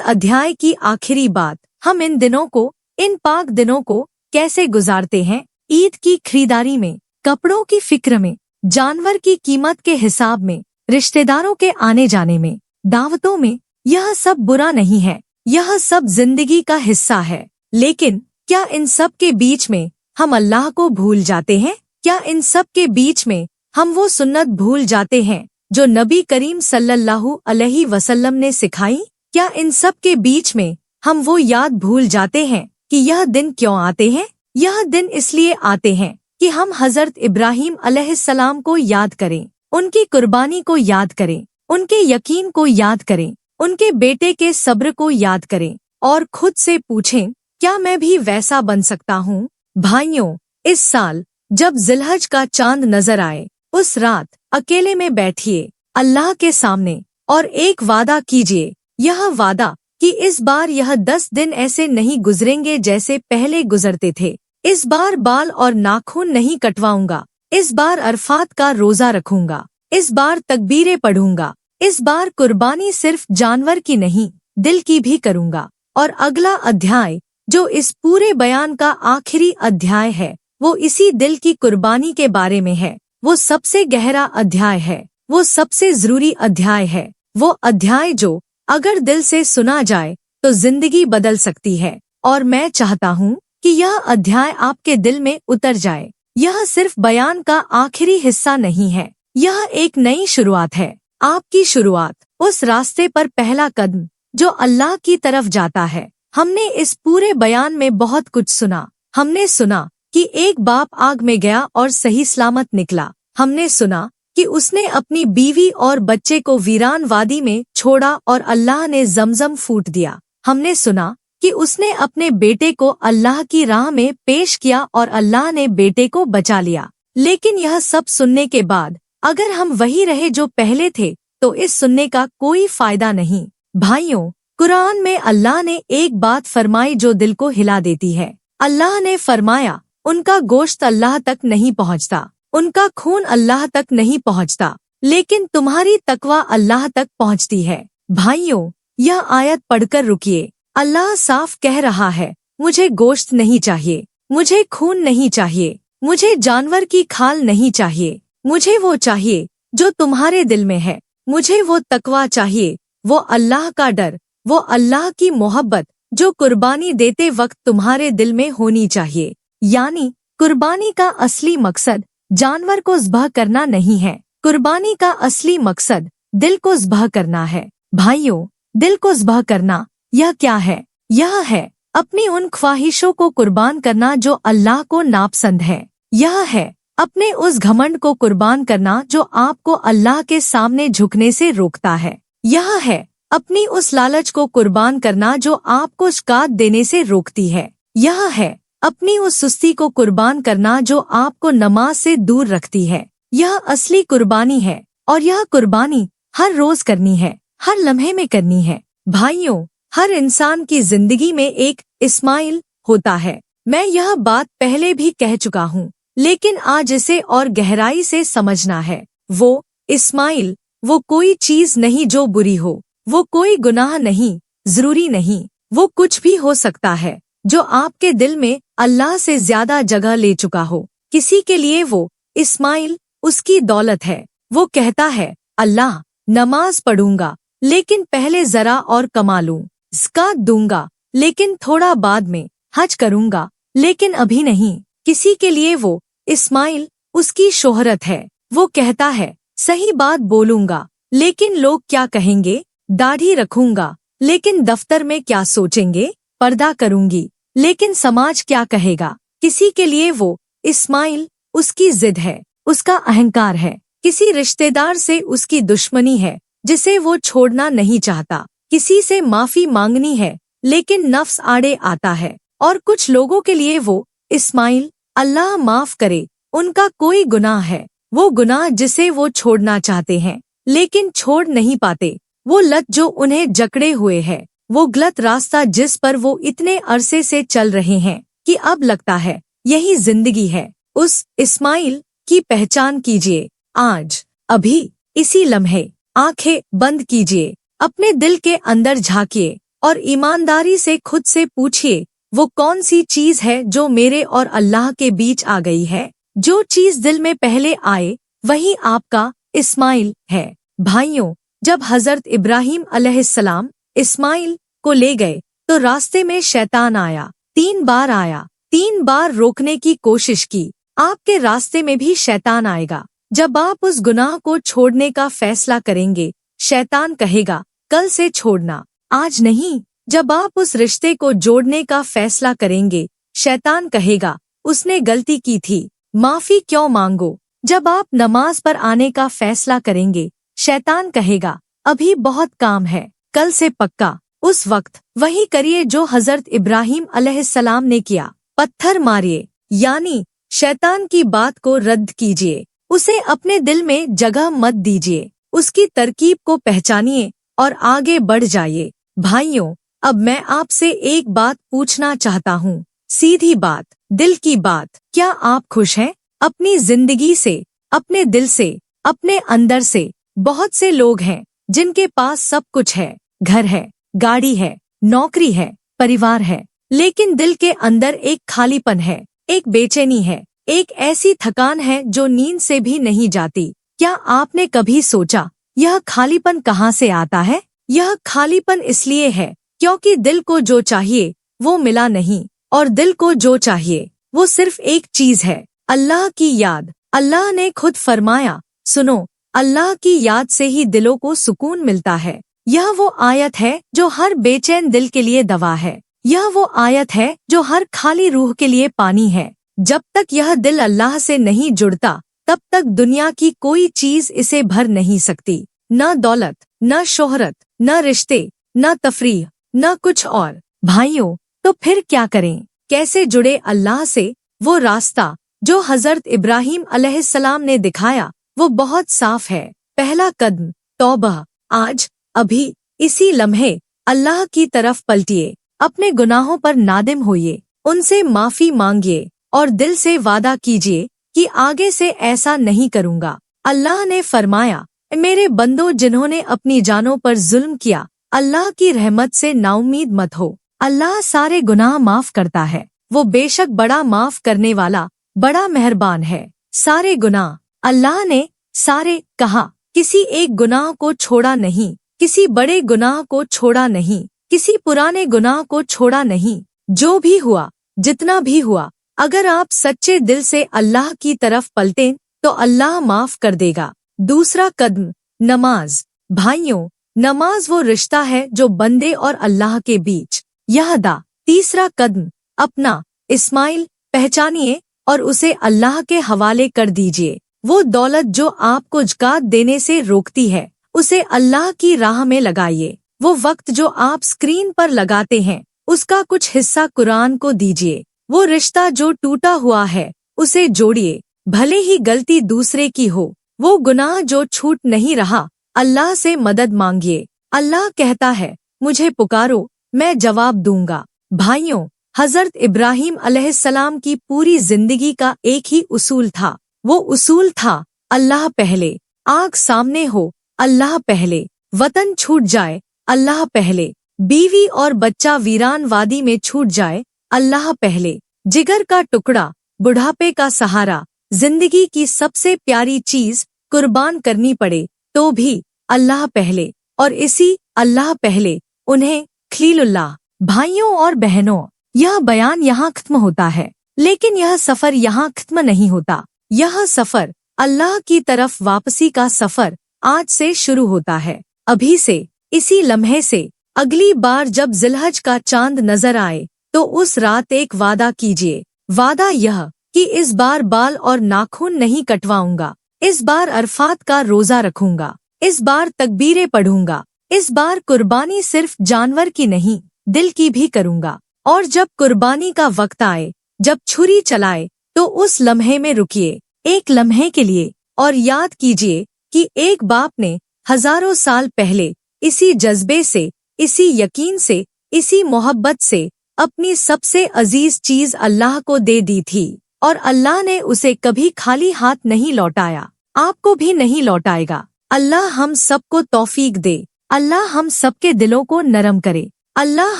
अध्याय की आखिरी बात, हम इन दिनों को, इन पाक दिनों को कैसे गुजारते हैं? ईद की खरीदारी में, कपड़ों की फिक्र में, जानवर की कीमत के हिसाब में, रिश्तेदारों के आने जाने में, दावतों में। यह सब बुरा नहीं है, यह सब जिंदगी का हिस्सा है। लेकिन क्या इन सब के बीच में हम अल्लाह को भूल जाते हैं? क्या इन सब के बीच में हम वो सुन्नत भूल जाते हैं जो नबी करीम सल्लल्लाहु अलैहि वसल्लम ने सिखाई? क्या इन सब के बीच में हम वो याद भूल जाते हैं कि यह दिन क्यों आते हैं? यह दिन इसलिए आते हैं कि हम हजरत इब्राहीम अलैहिस्सलाम को याद करें, उनकी कुर्बानी को याद करें, उनके यकीन को याद करें, उनके बेटे के सब्र को याद करें और खुद से पूछें, क्या मैं भी वैसा बन सकता हूँ? भाइयों, इस साल जब जिलहज का चांद नजर आए, उस रात अकेले में बैठिए अल्लाह के सामने और एक वादा कीजिए। यह वादा कि इस बार यह 10 दिन ऐसे नहीं गुजरेंगे जैसे पहले गुजरते थे। इस बार बाल और नाखून नहीं कटवाऊंगा। इस बार अरफात का रोजा रखूंगा। इस बार तकबीरें पढ़ूंगा। इस बार कुर्बानी सिर्फ जानवर की नहीं, दिल की भी करूंगा। और अगला अध्याय, जो इस पूरे बयान का आखिरी अध्याय है, वो इसी दिल की कुर्बानी के बारे में है। वो सबसे गहरा अध्याय है, वो सबसे जरूरी अध्याय है, वो अध्याय जो अगर दिल से सुना जाए तो जिंदगी बदल सकती है। और मैं चाहता हूँ कि यह अध्याय आपके दिल में उतर जाए। यह सिर्फ बयान का आखिरी हिस्सा नहीं है, यह एक नई शुरुआत है, आपकी शुरुआत, उस रास्ते पर पहला कदम जो अल्लाह की तरफ जाता है। हमने इस पूरे बयान में बहुत कुछ सुना। हमने सुना कि एक बाप आग में गया और सही सलामत निकला। हमने सुना कि उसने अपनी बीवी और बच्चे को वीरान वादी में छोड़ा और अल्लाह ने जमजम फूट दिया। हमने सुना कि उसने अपने बेटे को अल्लाह की राह में पेश किया और अल्लाह ने बेटे को बचा लिया। लेकिन यह सब सुनने के बाद अगर हम वही रहे जो पहले थे तो इस सुनने का कोई फायदा नहीं। भाइयों, कुरान में अल्लाह ने एक बात फरमाई जो दिल को हिला देती है। अल्लाह ने फरमाया, उनका गोश्त अल्लाह तक नहीं पहुँचता, उनका खून अल्लाह तक नहीं पहुँचता, लेकिन तुम्हारी तकवा अल्लाह तक पहुँचती है। भाइयों, यह आयत पढ़कर रुकिए। अल्लाह साफ कह रहा है, मुझे गोश्त नहीं चाहिए, मुझे खून नहीं चाहिए, मुझे जानवर की खाल नहीं चाहिए, मुझे वो चाहिए जो तुम्हारे दिल में है। मुझे वो तकवा चाहिए, वो अल्लाह का डर, वो अल्लाह की मोहब्बत जो कुर्बानी देते वक्त तुम्हारे दिल में होनी चाहिए। यानी कुर्बानी का असली मकसद जानवर को ज़ब्ह करना नहीं है, कुर्बानी का असली मकसद दिल को ज़ब्ह करना है। भाइयों, दिल को ज़ब्ह करना यह क्या है? यह है अपनी उन ख्वाहिशों को कुर्बान करना जो अल्लाह को नापसंद है। यह है अपने उस घमंड को कुर्बान करना जो आपको अल्लाह के सामने झुकने से रोकता है। यह है अपनी उस लालच को कुर्बान करना जो आपको शिकायत देने से रोकती है। यह है अपनी उस सुस्ती को कुर्बान करना जो आपको नमाज से दूर रखती है। यह असली कुर्बानी है और यह कुर्बानी हर रोज करनी है, हर लम्हे में करनी है। भाइयों, हर इंसान की जिंदगी में एक इस्माइल होता है। मैं यह बात पहले भी कह चुका हूँ, लेकिन आज इसे और गहराई से समझना है। वो इस्माइल वो कोई चीज नहीं जो बुरी हो, वो कोई गुनाह नहीं, जरूरी नहीं, वो कुछ भी हो सकता है जो आपके दिल में अल्लाह से ज्यादा जगह ले चुका हो। किसी के लिए वो इस्माइल उसकी दौलत है। वो कहता है, अल्लाह, नमाज पढ़ूंगा लेकिन पहले जरा और कमा लूं, ज़कात दूंगा लेकिन थोड़ा बाद में, हज करूंगा लेकिन अभी नहीं। किसी के लिए वो इस्माइल उसकी शोहरत है। वो कहता है, सही बात बोलूंगा लेकिन लोग क्या कहेंगे, दाढ़ी रखूंगा लेकिन दफ्तर में क्या सोचेंगे, पर्दा करूंगी लेकिन समाज क्या कहेगा। किसी के लिए वो इस्माइल उसकी जिद है, उसका अहंकार है। किसी रिश्तेदार से उसकी दुश्मनी है जिसे वो छोड़ना नहीं चाहता। किसी से माफी मांगनी है लेकिन नफ्स आड़े आता है। और कुछ लोगों के लिए वो इस्माइल, अल्लाह माफ करे, उनका कोई गुनाह है, वो गुनाह जिसे वो छोड़ना चाहते हैं लेकिन छोड़ नहीं पाते। वो लत जो उन्हें जकड़े हुए है, वो गलत रास्ता जिस पर वो इतने अरसे से चल रहे हैं कि अब लगता है यही जिंदगी है। उस इस्माइल की पहचान कीजिए। आज, अभी, इसी लम्हे आंखें बंद कीजिए, अपने दिल के अंदर झांकिए और ईमानदारी से खुद से पूछिए, वो कौन सी चीज है जो मेरे और अल्लाह के बीच आ गई है? जो चीज दिल में पहले आए वही आपका इस्माइल है। भाइयों, जब हजरत इब्राहिम अलैहिस्सलाम इस्माइल को ले गए तो रास्ते में शैतान आया। 3 बार आया, 3 बार रोकने की कोशिश की। आपके रास्ते में भी शैतान आएगा। जब आप उस गुनाह को छोड़ने का फैसला करेंगे, शैतान कहेगा कल से छोड़ना, आज नहीं। जब आप उस रिश्ते को जोड़ने का फैसला करेंगे, शैतान कहेगा उसने गलती की थी, माफी क्यों मांगो। जब आप नमाज पर आने का फैसला करेंगे, शैतान कहेगा अभी बहुत काम है, कल से पक्का। उस वक्त वही करिए जो हजरत इब्राहिम अलैहिस्सलाम ने किया, पत्थर मारिए, यानी शैतान की बात को रद्द कीजिए, उसे अपने दिल में जगह मत दीजिए, उसकी तरकीब को पहचानिए और आगे बढ़ जाइए। भाइयों, अब मैं आपसे एक बात पूछना चाहता हूँ, सीधी बात, दिल की बात, क्या आप खुश हैं अपनी जिंदगी से, अपने दिल से, अपने अंदर से? बहुत से लोग हैं जिनके पास सब कुछ है, घर है, गाड़ी है, नौकरी है, परिवार है, लेकिन दिल के अंदर एक खालीपन है, एक बेचैनी है, एक ऐसी थकान है जो नींद से भी नहीं जाती। क्या आपने कभी सोचा यह खालीपन कहाँ से आता है? यह खालीपन इसलिए है क्योंकि दिल को जो चाहिए वो मिला नहीं, और दिल को जो चाहिए वो सिर्फ एक चीज है, अल्लाह की याद। अल्लाह ने खुद फरमाया, सुनो, अल्लाह की याद से ही दिलों को सुकून मिलता है। यह वो आयत है जो हर बेचैन दिल के लिए दवा है। यह वो आयत है जो हर खाली रूह के लिए पानी है। जब तक यह दिल अल्लाह से नहीं जुड़ता, तब तक दुनिया की कोई चीज इसे भर नहीं सकती। न दौलत, न शोहरत, न रिश्ते, न तफरीह, न कुछ और। भाइयों, तो फिर क्या करें? कैसे जुड़े अल्लाह से? वो रास्ता जो हजरत इब्राहिम अलैहिस्सलाम ने दिखाया वो बहुत साफ है। पहला कदम तौबा। आज, अभी, इसी लम्हे अल्लाह की तरफ पलटिए, अपने गुनाहों पर नादिम होइए, उनसे माफी मांगिए और दिल से वादा कीजिए कि आगे से ऐसा नहीं करूँगा। अल्लाह ने फरमाया, मेरे बंदों जिन्होंने अपनी जानों पर जुल्म किया, अल्लाह की रहमत से नाउम्मीद मत हो। अल्लाह सारे गुनाह माफ करता है, वो बेशक बड़ा माफ करने वाला, बड़ा मेहरबान है। सारे गुनाह, अल्लाह ने सारे कहा, किसी एक गुनाह को छोड़ा नहीं, किसी बड़े गुनाह को छोड़ा नहीं, किसी पुराने गुनाह को छोड़ा नहीं। जो भी हुआ, जितना भी हुआ, अगर आप सच्चे दिल से अल्लाह की तरफ पलटें तो अल्लाह माफ कर देगा। दूसरा कदम नमाज। भाइयों, नमाज वो रिश्ता है जो बंदे और अल्लाह के बीच। यह दा। तीसरा कदम अपना इस्माइल पहचानिए और उसे अल्लाह के हवाले कर दीजिए। वो दौलत जो आपको ज़कात देने से रोकती है, उसे अल्लाह की राह में लगाइए। वो वक्त जो आप स्क्रीन पर लगाते हैं, उसका कुछ हिस्सा कुरान को दीजिए। वो रिश्ता जो टूटा हुआ है, उसे जोड़िए, भले ही गलती दूसरे की हो। वो गुनाह जो छूट नहीं रहा, अल्लाह से मदद मांगिए। अल्लाह कहता है, मुझे पुकारो, मैं जवाब दूंगा। भाइयों, हजरत इब्राहिम अलैहिस्सलाम की पूरी जिंदगी का एक ही उसूल था। वो उसूल था, अल्लाह पहले। आग सामने हो, अल्लाह पहले। वतन छूट जाए, अल्लाह पहले। बीवी और बच्चा वीरान वादी में छूट जाए, अल्लाह पहले। जिगर का टुकड़ा, बुढ़ापे का सहारा, जिंदगी की सबसे प्यारी चीज कुर्बान करनी पड़े तो भी अल्लाह पहले, और इसी अल्लाह पहले उन्हें खलीलुल्लाह। भाइयों और बहनों, यह बयान यहाँ खत्म होता है, लेकिन यह सफर यहाँ खत्म नहीं होता। यह सफर अल्लाह की तरफ वापसी का सफर आज से शुरू होता है। अभी से, इसी लम्हे से। अगली बार जब जिलहज का चांद नजर आए तो उस रात एक वादा कीजिए। वादा यह कि इस बार बाल और नाखून नहीं कटवाऊंगा, इस बार अरफात का रोजा रखूंगा, इस बार तकबीरें पढ़ूंगा, इस बार कुर्बानी सिर्फ जानवर की नहीं, दिल की भी करूंगा। और जब कुर्बानी का वक्त आए, जब छुरी चलाए, तो उस लम्हे में रुकिए, एक लम्हे के लिए, और याद कीजिए कि एक बाप ने हजारों साल पहले इसी जज्बे से, इसी यकीन से, इसी मोहब्बत से अपनी सबसे अजीज चीज अल्लाह को दे दी थी। اور اللہ نے اسے کبھی خالی ہاتھ نہیں لوٹایا، آپ کو بھی نہیں لوٹائے گا۔ اللہ ہم سب کو توفیق دے، اللہ ہم سب کے دلوں کو نرم کرے، اللہ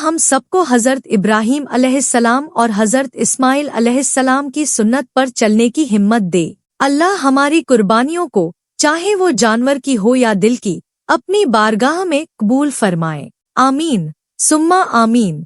ہم سب کو حضرت ابراہیم علیہ السلام اور حضرت اسماعیل علیہ السلام کی سنت پر چلنے کی ہمت دے۔ اللہ ہماری قربانیوں کو، چاہے وہ جانور کی ہو یا دل کی، اپنی بارگاہ میں قبول فرمائے۔ آمین ثم آمین۔